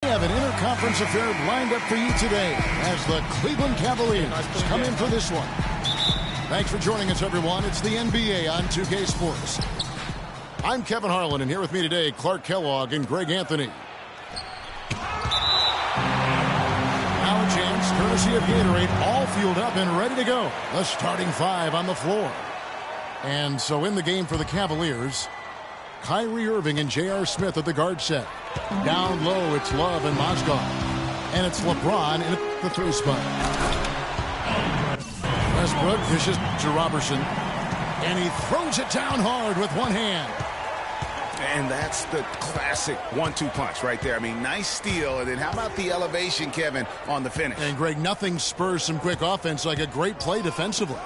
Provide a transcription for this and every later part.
We have an interconference affair lined up for you today as the Cleveland Cavaliers come in for this one. Thanks for joining us, everyone. It's the NBA on 2K Sports. I'm Kevin Harlan, and here with me today, Clark Kellogg and Greg Anthony. Now a chance, courtesy of Gatorade, all fueled up and ready to go. The starting five on the floor. And so in the game for the Cavaliers, Kyrie Irving and J.R. Smith at the guard set. Down low, it's Love and Mozgov. And it's LeBron in the three spot. Westbrook dishes to Robertson. And he throws it down hard with one hand. And that's the classic 1-2 punch right there. I mean, nice steal. And then how about the elevation, Kevin, on the finish? And, Greg, nothing spurs some quick offense like a great play defensively.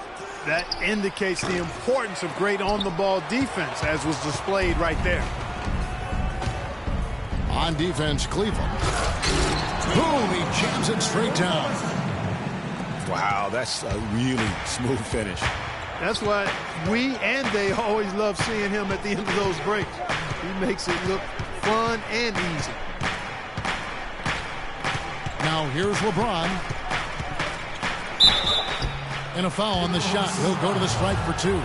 That indicates the importance of great on-the-ball defense, as was displayed right there. On defense, Cleveland. Boom, he jams it straight down. Wow, that's a really smooth finish. That's why we and they always love seeing him at the end of those breaks. He makes it look fun and easy. Now here's LeBron. And a foul on the shot. He'll go to the strike for two.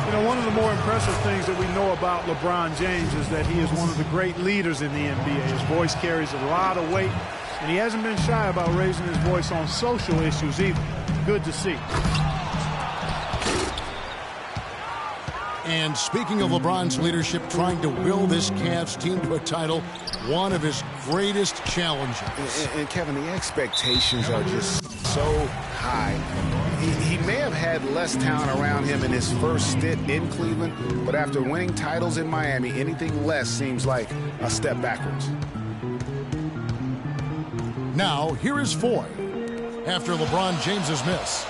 You know, one of the more impressive things that we know about LeBron James is that he is one of the great leaders in the NBA. His voice carries a lot of weight, and he hasn't been shy about raising his voice on social issues either. Good to see. And speaking of LeBron's leadership, trying to will this Cavs team to a title, one of his greatest challenges. And Kevin, the expectations are just so high. He may have had less talent around him in his first stint in Cleveland, but after winning titles in Miami, anything less seems like a step backwards. Now, here is Foy after LeBron James's miss.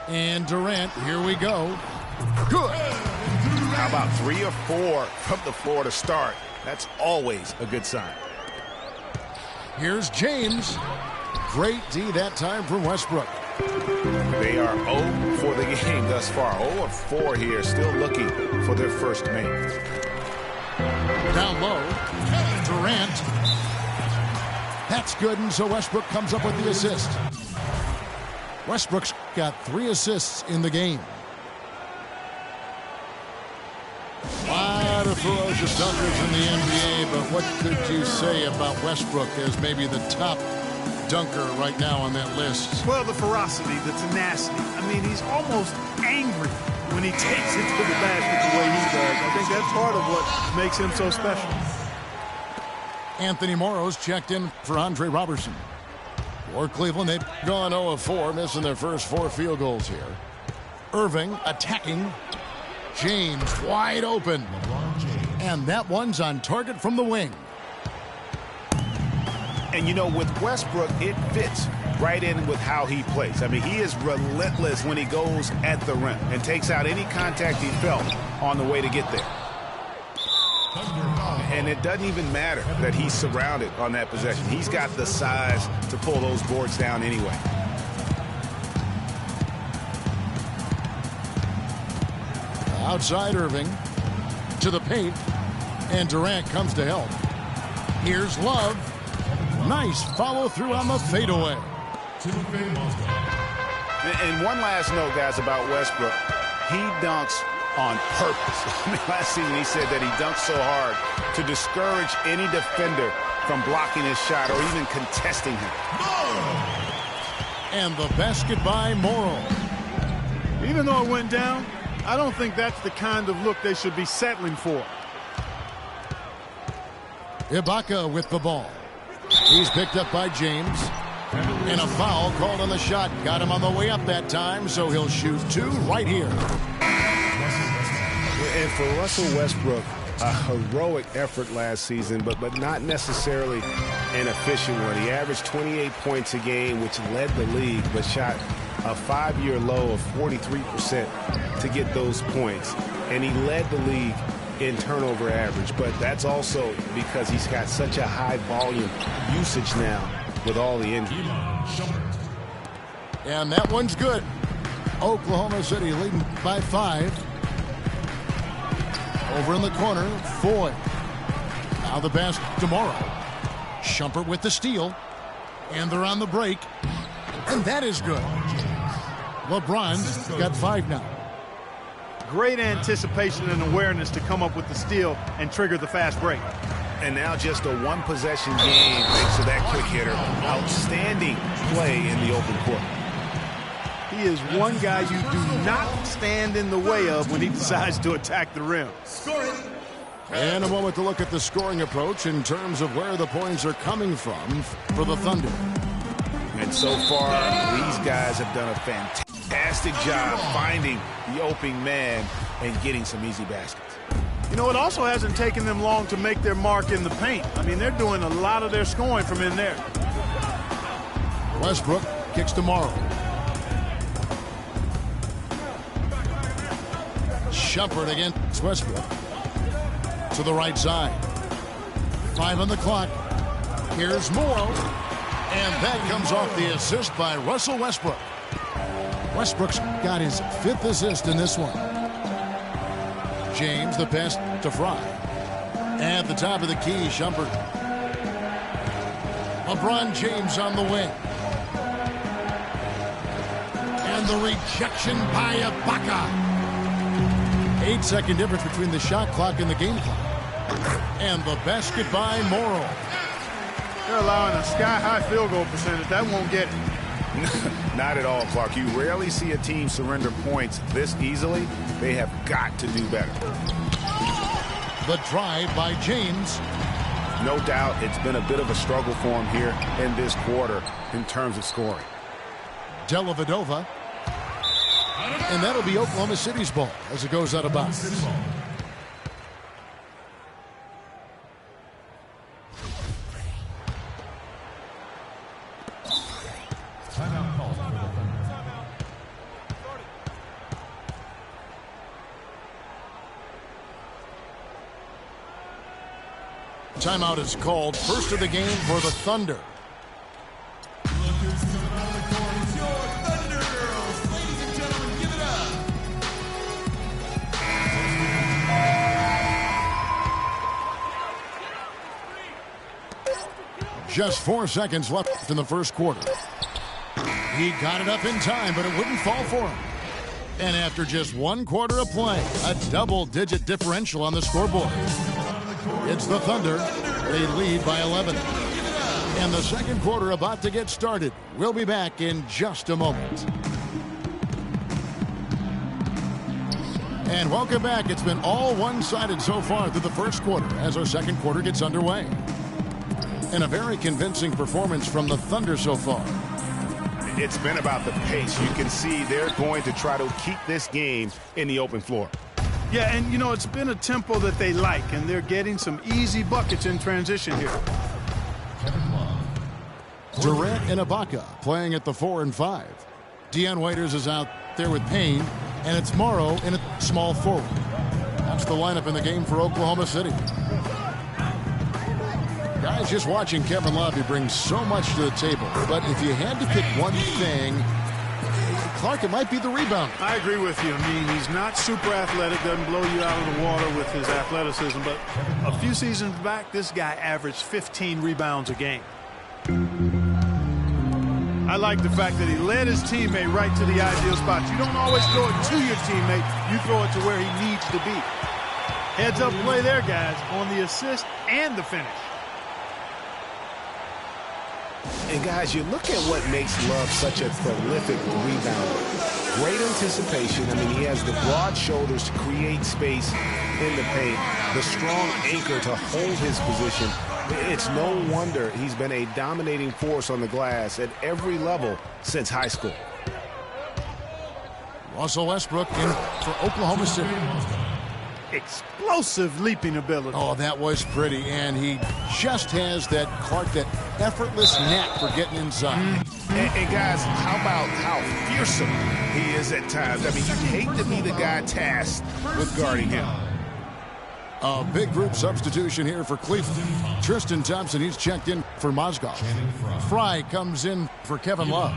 And Durant, here we go. Good. How about 3 or 4 from the floor to start? That's always a good sign. Here's James. Great D that time from Westbrook. They are 0 for the game thus far. 0 of 4 here, still looking for their first make. Down low, Durant. That's good, and so Westbrook comes up with the assist. Westbrook's got 3 assists in the game. A lot of ferocious dunkers in the NBA, but what could you say about Westbrook as maybe the top dunker right now on that list? Well, the ferocity, the tenacity. I mean, he's almost angry when he takes it to the basket the way he does. I think that's part of what makes him so special. Anthony Morrow's checked in for Andre Robertson. For Cleveland, they've gone 0 of 4, missing their first 4 field goals here. Irving attacking. James wide open. And that one's on target from the wing. And, you know, with Westbrook, it fits right in with how he plays. I mean, he is relentless when he goes at the rim and takes out any contact he felt on the way to get there. And it doesn't even matter that he's surrounded on that possession. He's got the size to pull those boards down anyway. Outside Irving. To the paint. And Durant comes to help. Here's Love. Nice follow-through on the fadeaway. And one last note, guys, about Westbrook. He dunks on purpose. I mean, last season he said that he dunked so hard to discourage any defender from blocking his shot or even contesting him. And the basket by Morrow. Even though it went down, I don't think that's the kind of look they should be settling for. Ibaka with the ball. He's picked up by James. And a foul called on the shot. Got him on the way up that time, so he'll shoot two right here. And for Russell Westbrook, a heroic effort last season, but not necessarily an efficient one. He averaged 28 points a game, which led the league, but shot a 5-year low of 43% to get those points. And he led the league in turnover average, but that's also because he's got such a high volume usage now with all the injuries. And that one's good. Oklahoma City leading by 5. Over in the corner, Foy. Now the basket tomorrow. Shumpert with the steal. And they're on the break. And that is good. LeBron's got 5 now. Great anticipation and awareness to come up with the steal and trigger the fast break. And now just a one-possession game thanks to that quick hitter. Outstanding play in the open court. He is one guy you do not stand in the way of when he decides to attack the rim. And a moment to look at the scoring approach in terms of where the points are coming from for the Thunder. And so far, these guys have done a fantastic job finding the opening man and getting some easy baskets. You know, it also hasn't taken them long to make their mark in the paint. I mean, they're doing a lot of their scoring from in there. Westbrook kicks to Morrow. Shumpert against Westbrook. To the right side. 5 on the clock. Here's Morrow. And that comes off the assist by Russell Westbrook. Westbrook's got his 5th assist in this one. James, the pass to Fry. At the top of the key, Shumpert. LeBron James on the wing. And the rejection by Ibaka. 8-second difference between the shot clock and the game clock. And the basket by Morrow. They're allowing a sky-high field goal percentage. That won't get it. Not at all, Clark. You rarely see a team surrender points this easily. They have got to do better. The drive by James. No doubt it's been a bit of a struggle for him here in this quarter in terms of scoring. Dellavedova. And that'll be Oklahoma City's ball as it goes out of bounds. Timeout is called. First of the game for the Thunder. Just 4 seconds left in the first quarter. He got it up in time, but it wouldn't fall for him. And after just 1 quarter of play, a double-digit differential on the scoreboard. It's the Thunder. They lead by 11. And the second quarter about to get started. We'll be back in just a moment. And welcome back. It's been all one-sided so far through the first quarter as our second quarter gets underway. And a very convincing performance from the Thunder so far. It's been about the pace. You can see they're going to try to keep this game in the open floor. Yeah, and, you know, it's been a tempo that they like, and they're getting some easy buckets in transition here. Durant and Ibaka playing at the 4 and 5. Dion Waiters is out there with Payne, and it's Morrow in a small forward. That's the lineup in the game for Oklahoma City. Guys, just watching Kevin Love, he brings so much to the table. But if you had to pick one thing Clark, it might be the rebound. I agree with you. I mean, he's not super athletic, doesn't blow you out of the water with his athleticism, but a few seasons back, this guy averaged 15 rebounds a game. I like the fact that he led his teammate right to the ideal spot. You don't always throw it to your teammate. You throw it to where he needs to be. Heads up play there, guys, on the assist and the finish. And, guys, you look at what makes Love such a prolific rebounder. Great anticipation. I mean, he has the broad shoulders to create space in the paint, the strong anchor to hold his position. It's no wonder he's been a dominating force on the glass at every level since high school. Russell Westbrook in for Oklahoma City. Explosive leaping ability. Oh, that was pretty, and he just has that effortless knack for getting inside. And guys, how about how fearsome he is at times? I mean, you hate to be the guy tasked with guarding him. A big group substitution here for Cleveland. Tristan Thompson, he's checked in for Mozgov. Fry comes in for Kevin Love.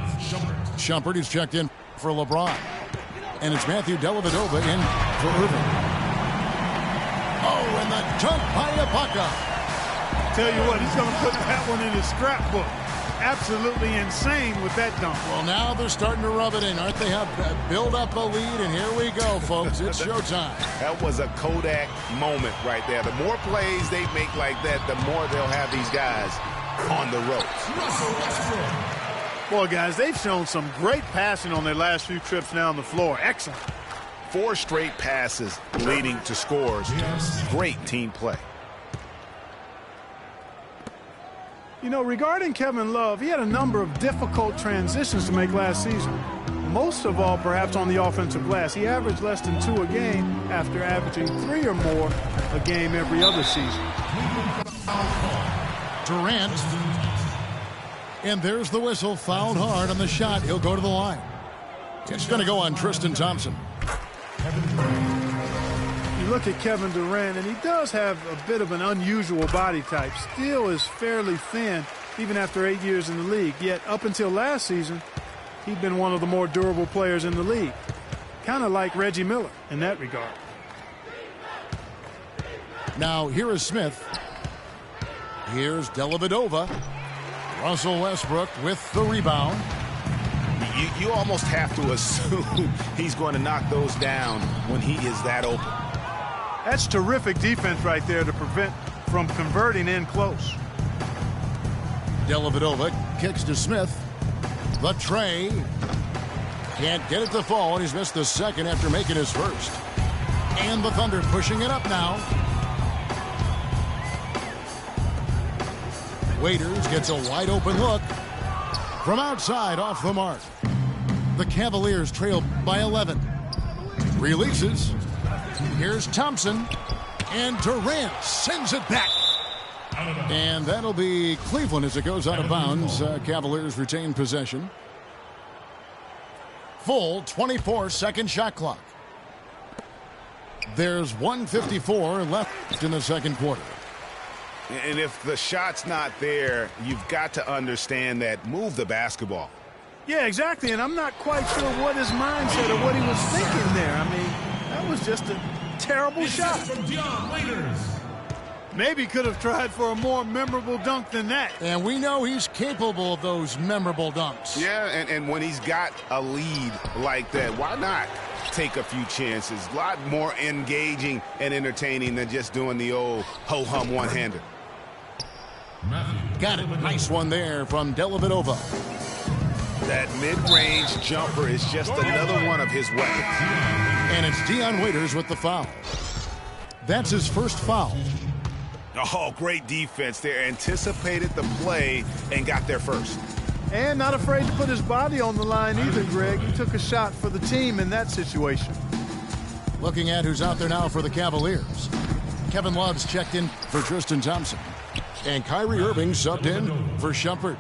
Shumpert, he's checked in for LeBron. And it's Matthew Dellavedova in for Irving. Oh, and the dunk by Ibaka. Tell you what, he's going to put that one in his scrapbook. Absolutely insane with that dunk. Well, now they're starting to rub it in, aren't they? Have build up a lead, and here we go, folks. It's showtime. That was a Kodak moment right there. The more plays they make like that, the more they'll have these guys on the ropes. Boy, guys, they've shown some great passing on their last few trips down the floor. Excellent. 4 straight passes leading to scores. Great team play. You know, regarding Kevin Love, he had a number of difficult transitions to make last season. Most of all, perhaps on the offensive glass. He averaged less than 2 a game after averaging 3 or more a game every other season. Durant. And there's the whistle. Fouled hard on the shot. He'll go to the line. It's going to go on Tristan Thompson. You look at Kevin Durant, and he does have a bit of an unusual body type. Still is fairly thin, even after 8 years in the league. Yet, up until last season, he'd been one of the more durable players in the league. Kind of like Reggie Miller in that regard. Now, here is Smith. Here's Dellavedova. Russell Westbrook with the rebound. You almost have to assume he's going to knock those down when he is that open. That's terrific defense right there to prevent from converting in close. Dellavedova kicks to Smith. The tray. Can't get it to fall, and he's missed the second after making his first. And the Thunder pushing it up now. Waiters gets a wide open look. From outside, off the mark. The Cavaliers trail by 11. Releases. Here's Thompson. And Durant sends it back. And that'll be Cleveland as it goes out of bounds. Cavaliers retain possession. Full 24-second shot clock. There's 1:54 left in the second quarter. And if the shot's not there, you've got to understand that. Move the basketball. Yeah, exactly. And I'm not quite sure what his mindset or what he was thinking there. I mean, that was just a terrible shot. Maybe could have tried for a more memorable dunk than that. And we know he's capable of those memorable dunks. Yeah, and when he's got a lead like that, why not take a few chances? A lot more engaging and entertaining than just doing the old ho-hum one-hander. Got it. Nice one there from Dellavedova. That mid-range jumper is just another one of his weapons. And it's Dion Waiters with the foul. That's his first foul. Oh, great defense there. Anticipated the play and got there first. And not afraid to put his body on the line either, Greg. He took a shot for the team in that situation. Looking at who's out there now for the Cavaliers. Kevin Love's checked in for Tristan Thompson. And Kyrie Irving subbed in for Shumpert.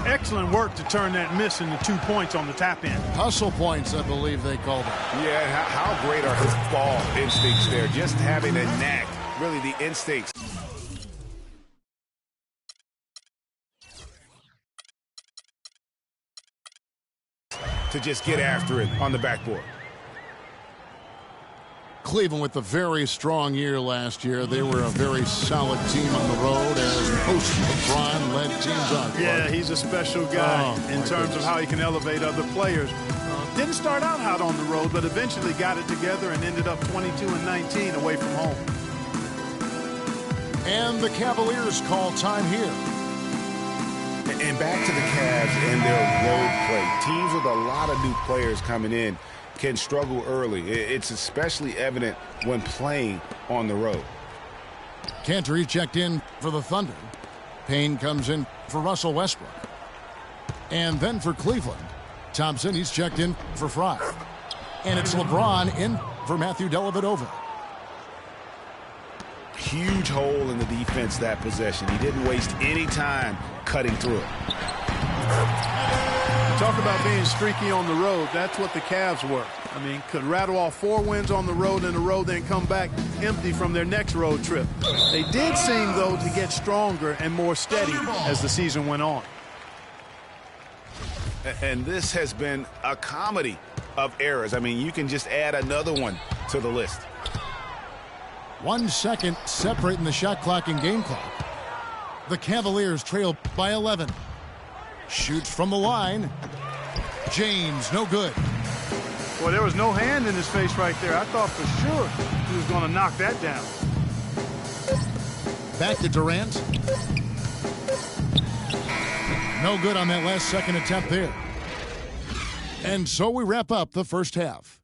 Excellent work to turn that miss into 2 points on the tap-in. Hustle points, I believe they called it. Yeah, how great are his ball instincts there? Just having a knack, really the instincts. to just get after it on the backboard. Cleveland with a very strong year last year. They were a very solid team on the road as most LeBron led teams on. Yeah, he's a special guy in terms of how he can elevate other players. Didn't start out hot on the road, but eventually got it together and ended up 22-19 away from home. And the Cavaliers call time here. And back to the Cavs and their road play. Teams with a lot of new players coming in can struggle early. It's especially evident when playing on the road. Cantor checked in for the Thunder. Payne comes in for Russell Westbrook. And then for Cleveland, Thompson, he's checked in for Fry. And it's LeBron in for Matthew Dellavedova. Huge hole in the defense that possession. He didn't waste any time cutting through it. Talk about being streaky on the road. That's what the Cavs were. I mean, could rattle off 4 wins on the road in a row, then come back empty from their next road trip. They did seem, though, to get stronger and more steady as the season went on. And this has been a comedy of errors. I mean, you can just add another one to the list. 1 second separating the shot clock and game clock. The Cavaliers trail by 11. Shoots from the line. James, no good. Well, there was no hand in his face right there. I thought for sure he was going to knock that down. Back to Durant. No good on that last second attempt there. And so we wrap up the first half.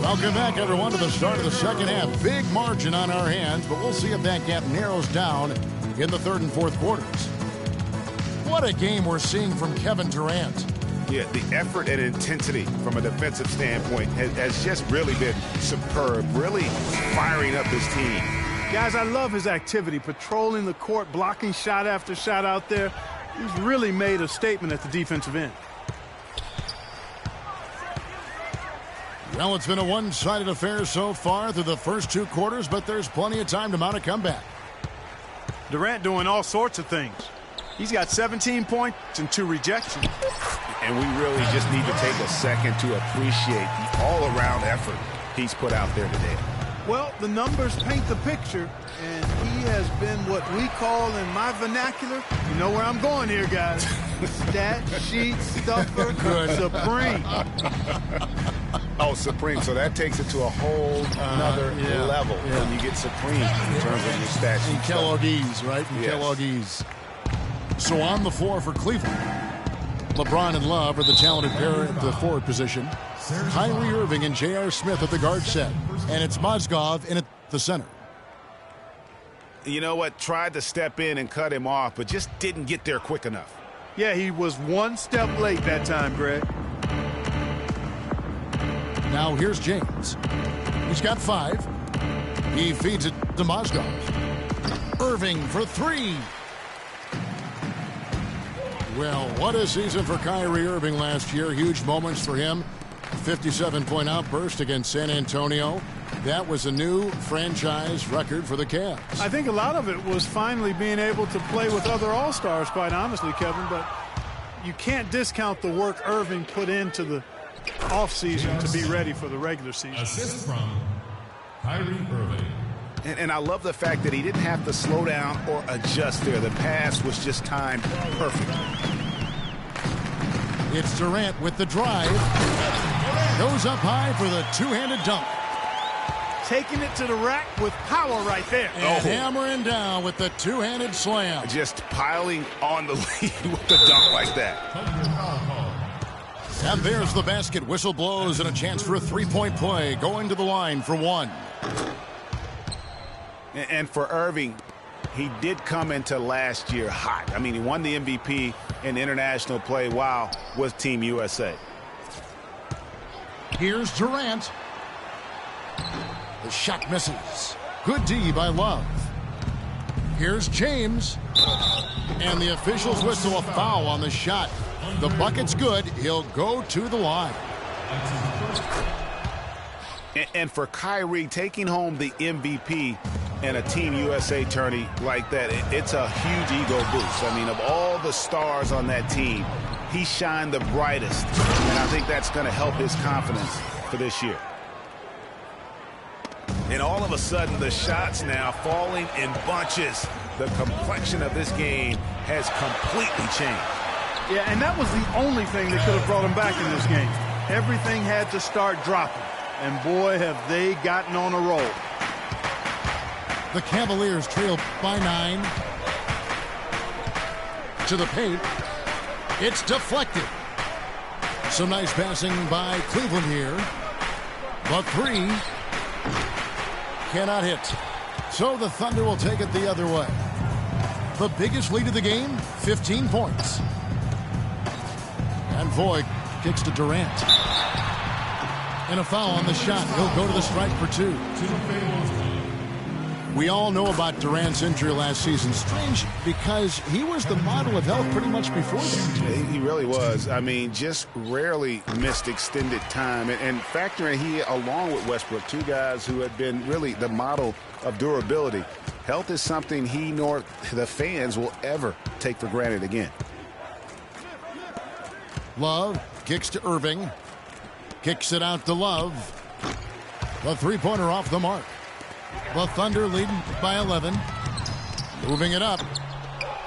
Welcome back, everyone, to the start of the second half. Big margin on our hands, but we'll see if that gap narrows down in the third and fourth quarters. What a game we're seeing from Kevin Durant. Yeah, the effort and intensity from a defensive standpoint has just really been superb, really firing up his team. Guys, I love his activity, patrolling the court, blocking shot after shot out there. He's really made a statement at the defensive end. Well, it's been a one-sided affair so far through the first 2 quarters, but there's plenty of time to mount a comeback. Durant doing all sorts of things. He's got 17 points and 2 rejections. And we really just need to take a second to appreciate the all-around effort he's put out there today. Well, the numbers paint the picture, and he has been what we call in my vernacular, you know where I'm going here, guys, stat sheet stuffer supreme. Oh, supreme. So that takes it to a whole nother level when you get supreme in terms of your stat sheet. Kelloggese, right? Kelloggese. So on the floor for Cleveland, LeBron and Love are the talented pair at the forward position. Kyrie Irving and J.R. Smith at the guard set. And it's Mozgov in at the center. You know what? Tried to step in and cut him off, but just didn't get there quick enough. Yeah, he was 1 step late that time, Greg. Now here's James. He's got 5. He feeds it to Mozgov. Irving for 3. Well, what a season for Kyrie Irving last year. Huge moments for him. 57-point outburst against San Antonio. That was a new franchise record for the Cavs. I think a lot of it was finally being able to play with other All-Stars, quite honestly, Kevin. But you can't discount the work Irving put into the offseason to be ready for the regular season. Assist from Kyrie Irving. And I love the fact that he didn't have to slow down or adjust there. The pass was just timed perfect. It's Durant with the drive. Goes up high for the two-handed dunk. Taking it to the rack with power right there. And hammering down with the two-handed slam. Just piling on the lead with the dunk like that. And there's the basket. Whistle blows and a chance for a three-point play. Going to the line for 1. And for Irving, he did come into last year hot. I mean, he won the MVP in international play while with Team USA. Here's Durant. The shot misses. Good D by Love. Here's James. And the officials whistle a foul on the shot. The bucket's good. He'll go to the line. And for Kyrie, taking home the MVP and a Team USA tourney like that, it's a huge ego boost. I mean, of all the stars on that team, he shined the brightest. And I think that's going to help his confidence for this year. And all of a sudden, the shots now falling in bunches. The complexion of this game has completely changed. Yeah, and that was the only thing that could have brought him back in this game. Everything had to start dropping. And boy, have they gotten on a roll. The Cavaliers trail by 9. To the paint. It's deflected. Some nice passing by Cleveland here. But 3 cannot hit. So the Thunder will take it the other way. The biggest lead of the game, 15 points. And Voigt kicks to Durant. And a foul on the shot. He'll go to the strike for 2. We all know about Durant's injury last season. Strange because he was the model of health pretty much before that. He really was. I mean, just rarely missed extended time. And factor in he, along with Westbrook, two guys who had been really the model of durability. Health is something he nor the fans will ever take for granted again. Love kicks to Irving. Kicks it out to Love. The three-pointer off the mark. The Thunder leading by 11. Moving it up.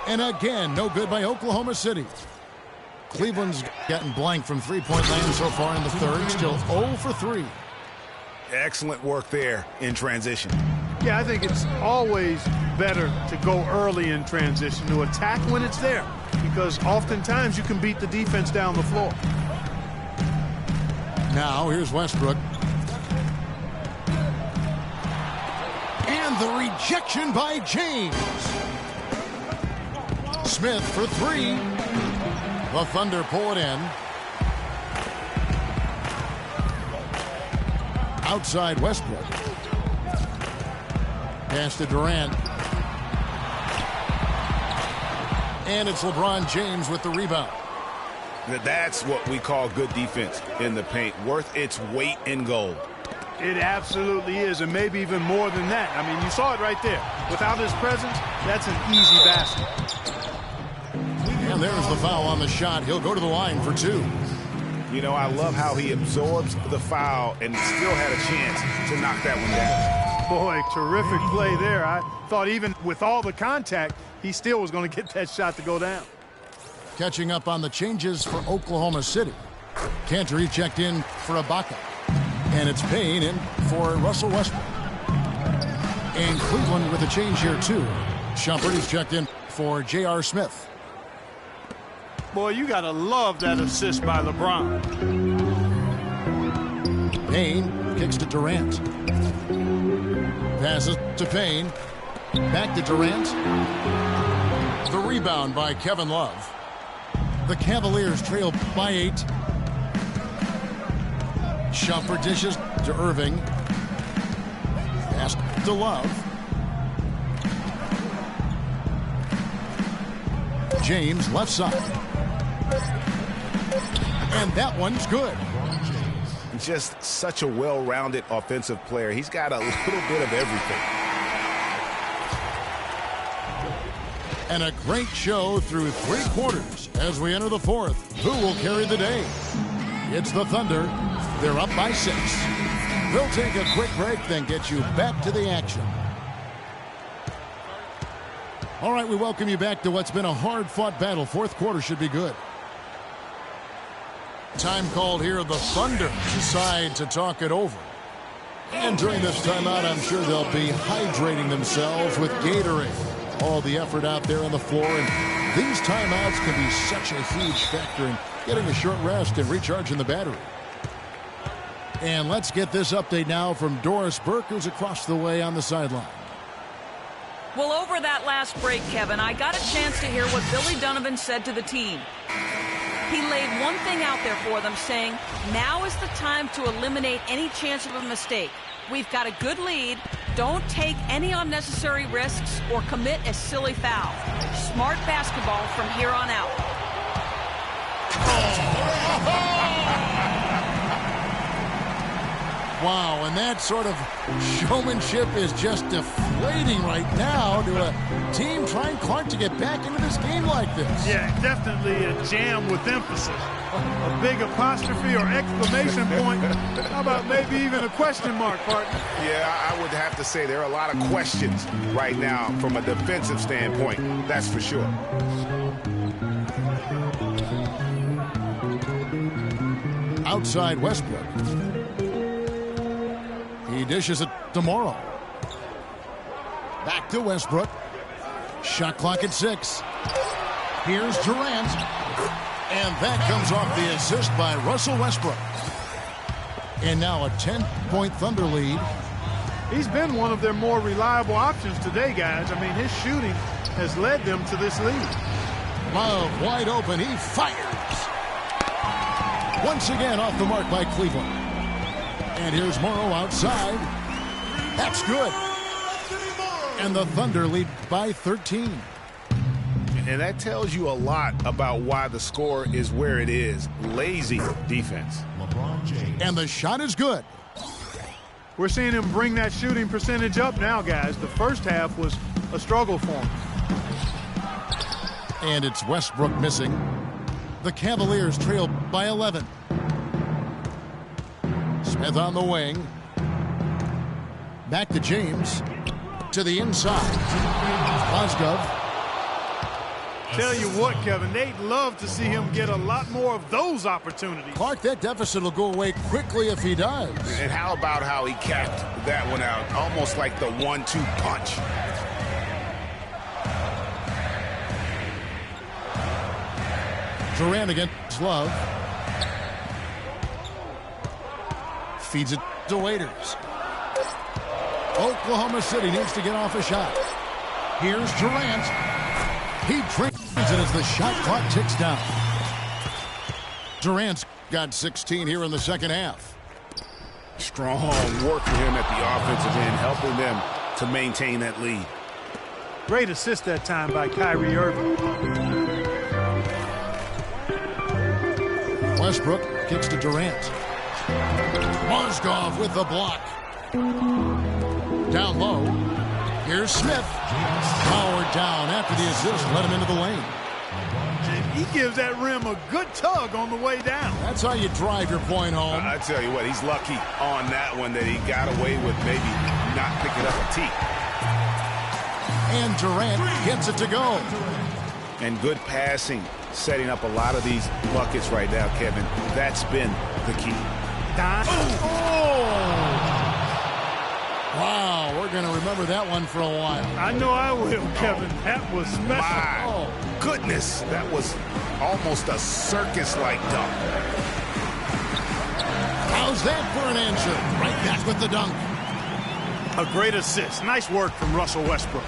And again, no good by Oklahoma City. Cleveland's gotten blank from three-point land so far in the third. Still 0 for 3. Excellent work there in transition. Yeah, I think it's always better to go early in transition, to attack when it's there, because oftentimes you can beat the defense down the floor. Now, here's Westbrook. And the rejection by James. Smith for 3. The Thunder pull it in. Outside Westbrook. Pass to Durant. And it's LeBron James with the rebound. That's what we call good defense in the paint. Worth its weight in gold. It absolutely is, and maybe even more than that. I mean, you saw it right there. Without his presence, that's an easy basket. And there's the foul on the shot. He'll go to the line for 2. You know, I love how he absorbs the foul and still had a chance to knock that one down. Boy, terrific play there. I thought even with all the contact, he still was going to get that shot to go down. Catching up on the changes for Oklahoma City. Cantor checked in for Ibaka. And it's Payne in for Russell Westbrook. And Cleveland with a change here, too. Shumpert is checked in for J.R. Smith. Boy, you got to love that assist by LeBron. Payne kicks to Durant. Passes to Payne. Back to Durant. The rebound by Kevin Love. The Cavaliers trail by 8. Shumpert dishes to Irving. Pass to Love. James left side. And that one's good. Just such a well-rounded offensive player. He's got a little bit of everything. And a great show through 3 quarters as we enter the 4th. Who will carry the day? It's the Thunder. They're up by 6. We'll take a quick break, then get you back to the action. All right, we welcome you back to what's been a hard-fought battle. 4th quarter should be good. Time called here. The Thunder decide to talk it over. And during this timeout, I'm sure they'll be hydrating themselves with Gatorade. All the effort out there on the floor. And these timeouts can be such a huge factor in getting a short rest and recharging the battery. And let's get this update now from Doris Burke, who's across the way on the sideline. Well, over that last break, Kevin, I got a chance to hear what Billy Donovan said to the team. He laid one thing out there for them, saying, now is the time to eliminate any chance of a mistake. We've got a good lead. Don't take any unnecessary risks or commit a silly foul. Smart basketball from here on out. Wow, and that sort of showmanship is just deflating right now to a team trying, Clark, to get back into this game like this. Yeah, definitely a jam with emphasis. A big apostrophe or exclamation point. How about maybe even a question mark, partner? Yeah, I would have to say there are a lot of questions right now from a defensive standpoint. That's for sure. Outside Westbrook. He dishes it to Morrow. Back to Westbrook. Shot clock at 6. Here's Durant. And that comes off the assist by Russell Westbrook. And now a 10-point Thunder lead. He's been one of their more reliable options today, guys. I mean, his shooting has led them to this lead. Love wide open. He fires. Once again off the mark by Cleveland. And here's Morrow outside. That's good. And the Thunder lead by 13. And that tells you a lot about why the score is where it is. Lazy defense. LeBron James. And the shot is good. We're seeing him bring that shooting percentage up now, guys. The first half was a struggle for him. And it's Westbrook missing. The Cavaliers trail by 11. Smith on the wing. Back to James. To the inside. Mozgov. Tell you what, Kevin, they'd love to see him get a lot more of those opportunities. Clark, that deficit will go away quickly if he does. And how about how he capped that one out? Almost like the 1-2 punch. Durant against Love. Feeds it to Waiters. Oklahoma City needs to get off a shot. Here's Durant. He drains it as the shot clock ticks down. Durant's got 16 here in the second half. Strong work for him at the offensive end, helping them to maintain that lead. Great assist that time by Kyrie Irving. Westbrook kicks to Durant. Mozgov with the block. Down low. Here's Smith. Powered down after the assist. Let him into the lane. He gives that rim a good tug on the way down. That's how you drive your point home. I tell you what, he's lucky on that one that he got away with maybe not picking up a tee. And Durant gets it to go. And good passing, setting up a lot of these buckets right now, Kevin. That's been the key. Wow, we're going to remember that one for a while. I know I will, Kevin. That was special. My goodness, that was almost a circus-like dunk. How's that for an answer? Right back with the dunk. A great assist. Nice work from Russell Westbrook.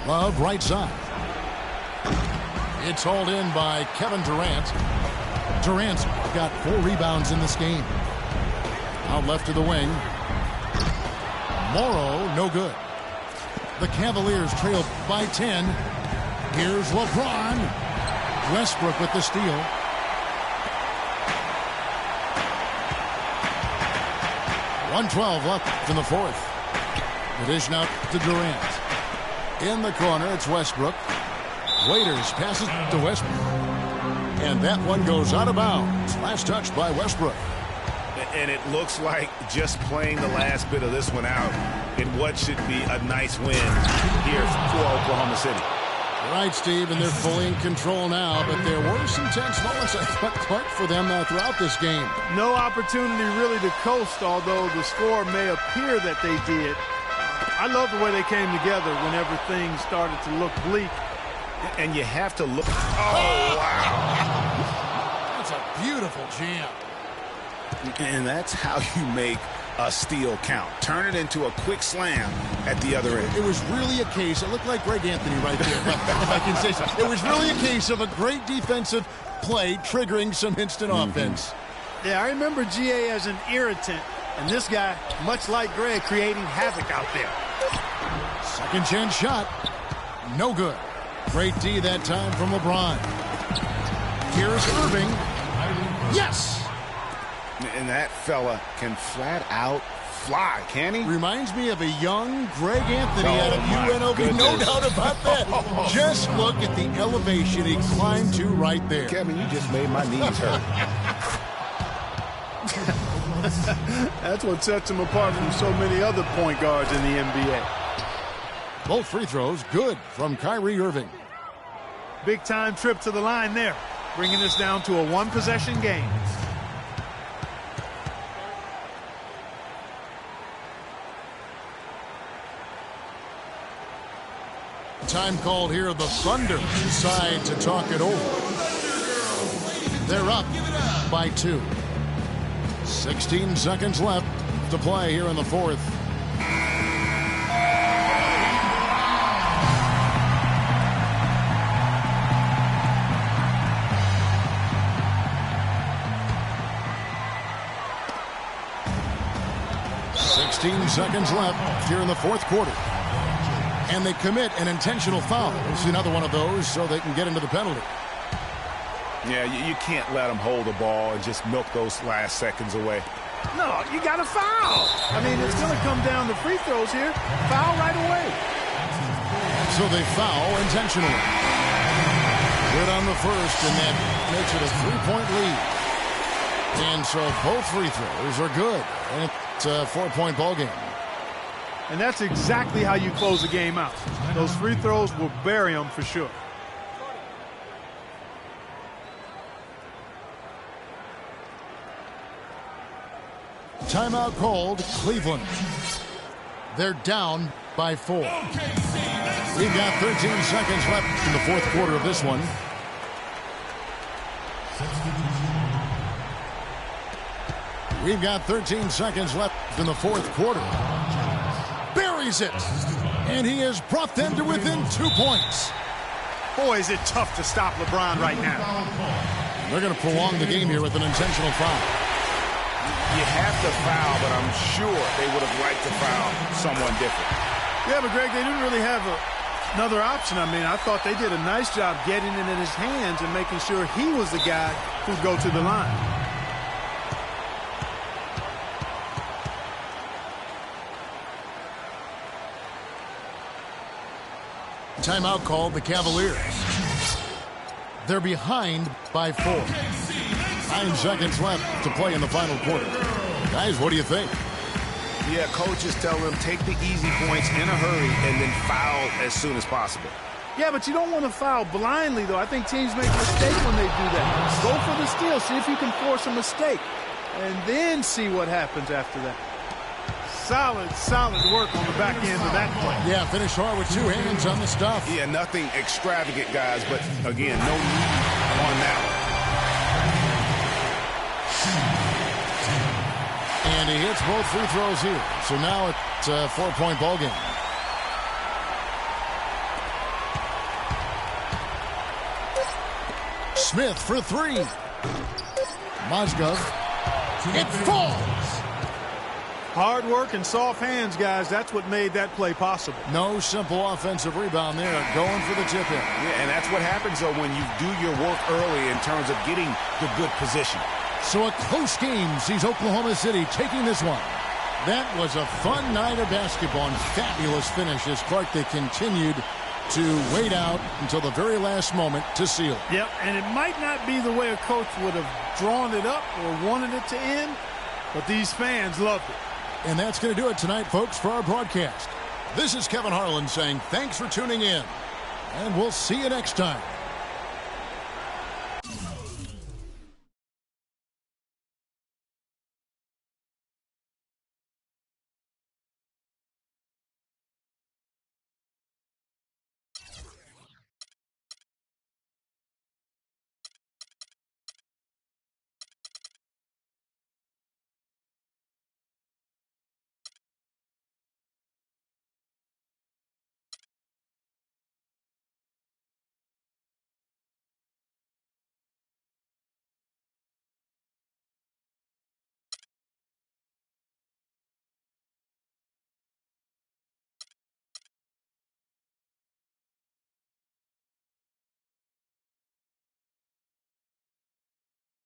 Love right side. It's hauled in by Kevin Durant. Durant's got 4 rebounds in this game. Out left to the wing. Morrow, no good. The Cavaliers trail by 10. Here's LeBron. Westbrook with the steal. .112 left in the fourth. The dish now to Durant. In the corner, it's Westbrook. Waiters passes to Westbrook. And that one goes out of bounds. Last touch by Westbrook. And it looks like just playing the last bit of this one out in what should be a nice win here for Oklahoma City. Right, Steve, and they're fully in control now, but there were some tense moments, I thought, for them throughout this game. No opportunity really to coast, although the score may appear that they did. I love the way they came together whenever things started to look bleak. And you have to look. Oh, wow. That's a beautiful jam. And that's how you make a steal count. Turn it into a quick slam at the other end. It was really a case, it looked like Greg Anthony right there, if I can say so. It was really a case of a great defensive play triggering some instant offense. Yeah, I remember GA as an irritant, and this guy, much like Greg, creating havoc out there. Second chance shot. No good. Great D that time from LeBron. Here's Irving. Yes! And that fella can flat out fly, can he? Reminds me of a young Greg Anthony out of UNLV. No doubt about that. Just look at the elevation he climbed to right there. Kevin, you just made my knees hurt. That's what sets him apart from so many other point guards in the NBA. Both free throws good from Kyrie Irving. Big time trip to the line there, bringing this down to a one-possession game. Time called here. The Thunder decide to talk it over. They're up by 2. 16 seconds left to play here in the fourth. Seconds left here in the fourth quarter. And they commit an intentional foul. It's another one of those so they can get into the penalty. Yeah, you can't let them hold the ball and just milk those last seconds away. No, you got to foul. I mean, it's going to come down to free throws here. Foul right away. So they foul intentionally. Good on the first, and that makes it a 3-point lead. And so both free throws are good. And it's a 4-point ball game. And that's exactly how you close the game out. Those free throws will bury them for sure. Timeout called, Cleveland. They're down by 4. We've got 13 seconds left in the fourth quarter of this one. We've got 13 seconds left in the fourth quarter. Buries it. And he has brought them to within 2 points. Boy, is it tough to stop LeBron right now. They're going to prolong the game here with an intentional foul. You have to foul, but I'm sure they would have liked to foul someone different. Yeah, but Greg, they didn't really have another option. I mean, I thought they did a nice job getting it in his hands and making sure he was the guy who'd go to the line. Timeout called, the Cavaliers. They're behind by 4. 9 seconds left to play in the final quarter. Guys, what do you think? Yeah, coaches tell them take the easy points in a hurry and then foul as soon as possible. Yeah, but you don't want to foul blindly, though. I think teams make mistakes when they do that. Go for the steal. See if you can force a mistake. And then see what happens after that. Solid work on the back end of that play. Yeah, finish hard with 2 hands on the stuff. Yeah, nothing extravagant, guys, but again, no need on that one. And he hits both free throws here. So now it's a 4-point ball game. Smith for 3. Mozgov. It falls. Hard work and soft hands, guys. That's what made that play possible. No simple offensive rebound there. Going for the tip-in. Yeah, and that's what happens, though, when you do your work early in terms of getting the good position. So a close game sees Oklahoma City taking this one. That was a fun night of basketball and fabulous finish as Clark, they continued to wait out until the very last moment to seal it. Yep, and it might not be the way a coach would have drawn it up or wanted it to end, but these fans loved it. And that's going to do it tonight, folks, for our broadcast. This is Kevin Harlan saying thanks for tuning in, and we'll see you next time.